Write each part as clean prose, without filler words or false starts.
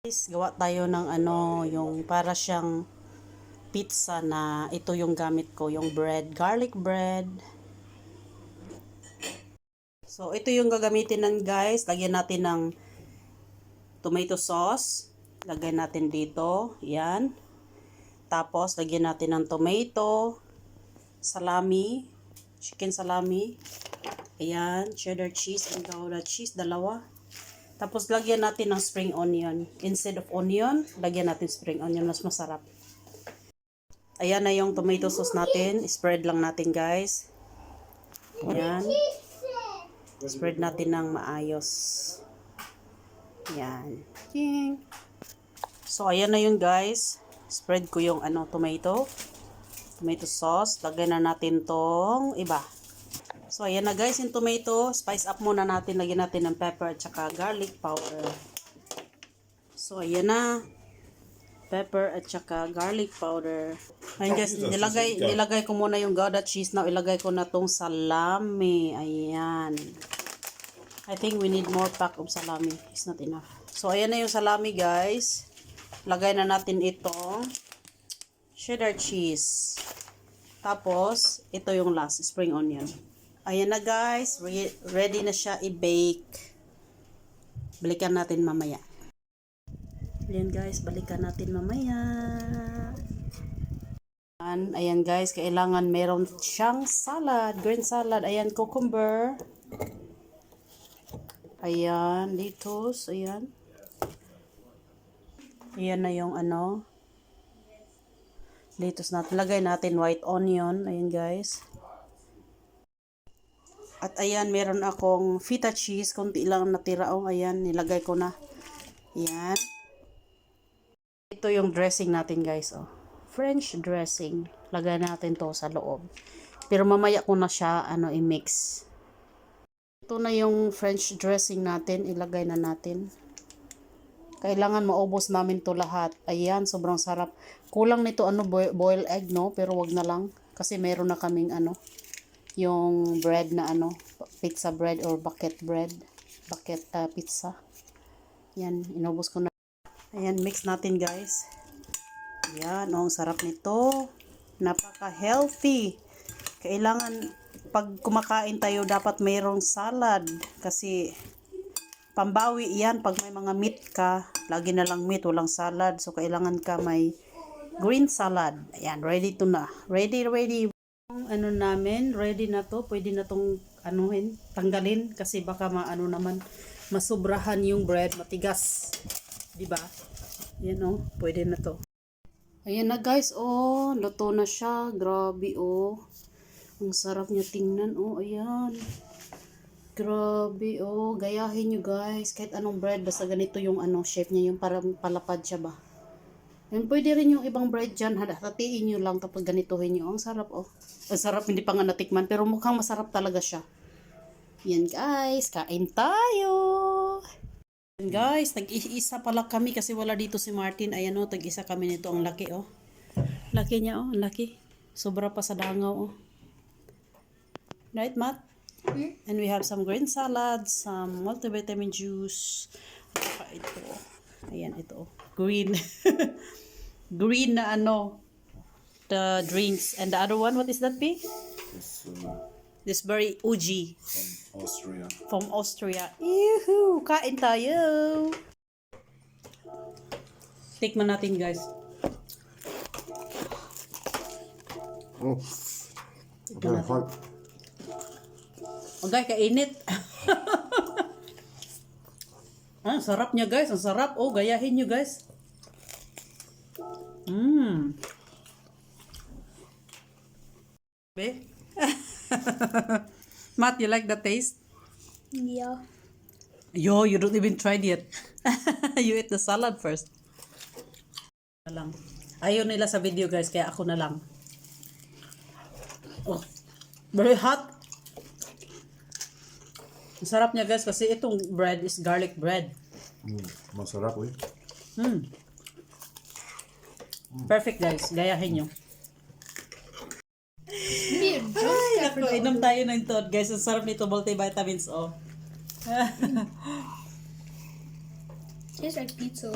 Gawa tayo ng ano, yung para siyang pizza na ito yung gamit ko, yung bread, garlic bread. So, ito yung gagamitin ng guys. Lagyan natin ng tomato sauce. Lagyan natin dito. Yan. Tapos, lagyan natin ng tomato, salami, chicken salami. Ayan, cheddar cheese and gouda cheese, dalawa. Tapos, lagyan natin ng spring onion. Instead of onion, lagyan natin spring onion. Mas masarap. Ayan na yung tomato sauce natin. Spread lang natin, guys. Ayan. Spread natin ng maayos. Ayan. So, ayan na yun, guys. Spread ko yung tomato sauce. Lagyan na natin tong iba. So, ayan na guys, yung tomato. Spice up muna natin. Lagyan natin ng pepper at saka garlic powder. So, ayan na. Pepper at saka garlic powder. Ayan guys, nilagay ko muna yung Gouda cheese. Now, ilagay ko na tong salami. Ayan. I think we need more pack of salami. It's not enough. So, ayan na yung salami guys. Lagay na natin itong cheddar cheese. Tapos, ito yung last, spring onion. Ayan na guys, ready na siya i-bake. Balikan natin mamaya. Ayan guys, balikan natin mamaya. Ayan guys, kailangan meron siyang salad, green salad. Ayan, cucumber. Ayan, lettuce, ayan. Ayan na yung lettuce natin. Lagay natin white onion, ayan guys. At ayan, meron akong feta cheese. Kunti lang natira. Oh, ayan, nilagay ko na. Ayan. Ito yung dressing natin, guys. Oh. French dressing. Lagay natin to sa loob. Pero mamaya ko na siya, i-mix. Ito na yung French dressing natin. Ilagay na natin. Kailangan maubos namin to lahat. Ayan, sobrang sarap. Kulang nito, boiled egg, no? Pero wag na lang. Kasi meron na kaming, yung bread na pizza bread or bucket bread, pizza. Yan, inubos ko na. Ayan, mix natin guys. Ayan, ang sarap nito. Napaka healthy. Kailangan pag kumakain tayo dapat mayroong salad kasi pambawi yan pag may mga meat ka. Lagi na lang meat, walang salad. So kailangan ka may green salad. Ayan, ready to na. Ready. Namin, ready na to. Pwede na tong tanggalin kasi baka naman masubrahan yung bread, matigas. 'Di ba? Yan pwede na to. Ayan na guys, luto na siya. Grabe Ang sarap niya tingnan, ayan. Grabe, gayahin nyo guys. Kahit anong bread, basta ganito yung shape niya, yung parang palapad siya ba. And pwede rin yung ibang bread dyan. Hatiin nyo lang tapos ganituhin nyo. Ang sarap Ang sarap, hindi pa nga natikman. Pero mukhang masarap talaga siya. Yan guys, kain tayo. Yan guys, tag-isa pala kami kasi wala dito si Martin. Ayan tag-isa kami nito. Ang laki Laki niya ang laki. Sobra pa sa dangaw Right, Matt? And we have some green salad, some multivitamin juice. At ito. Ayan, ito. Green. Green na the drinks. And the other one, what is that, P? This berry uji. From Austria. From Austria. Yuhu! Kain tayo! Tikman natin, guys. Okay, hot. Okay, kainit. Ang sarap niya guys, ang sarap. Gayahin niyo guys. Be? Matt, you like the taste? Yeah. Yo, you don't even tried yet. You eat the salad first. Lang. Ayaw nila sa video guys, kaya ako na lang. Very hot. Ang sarap niya guys kasi itong bread is garlic bread. Masarap Perfect guys, gayahin nyo. Ay, Naku, inom tayo ng ito guys. Ang sarap nito, multivitamins tastes like pizza.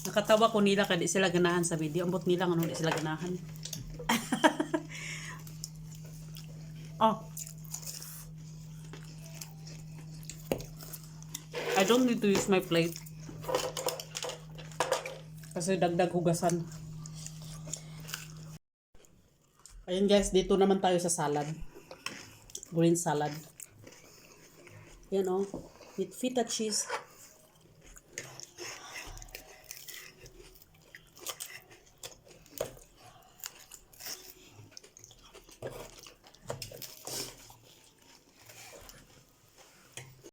Nakatawa ko nila kaya di sila ganahan sa video. Ambot nila nga di sila ganahan. Oh. I don't need to use my plate. Kasi dagdag hugasan. Ayun guys, dito naman tayo sa salad. Green salad. Yan oh. With feta cheese.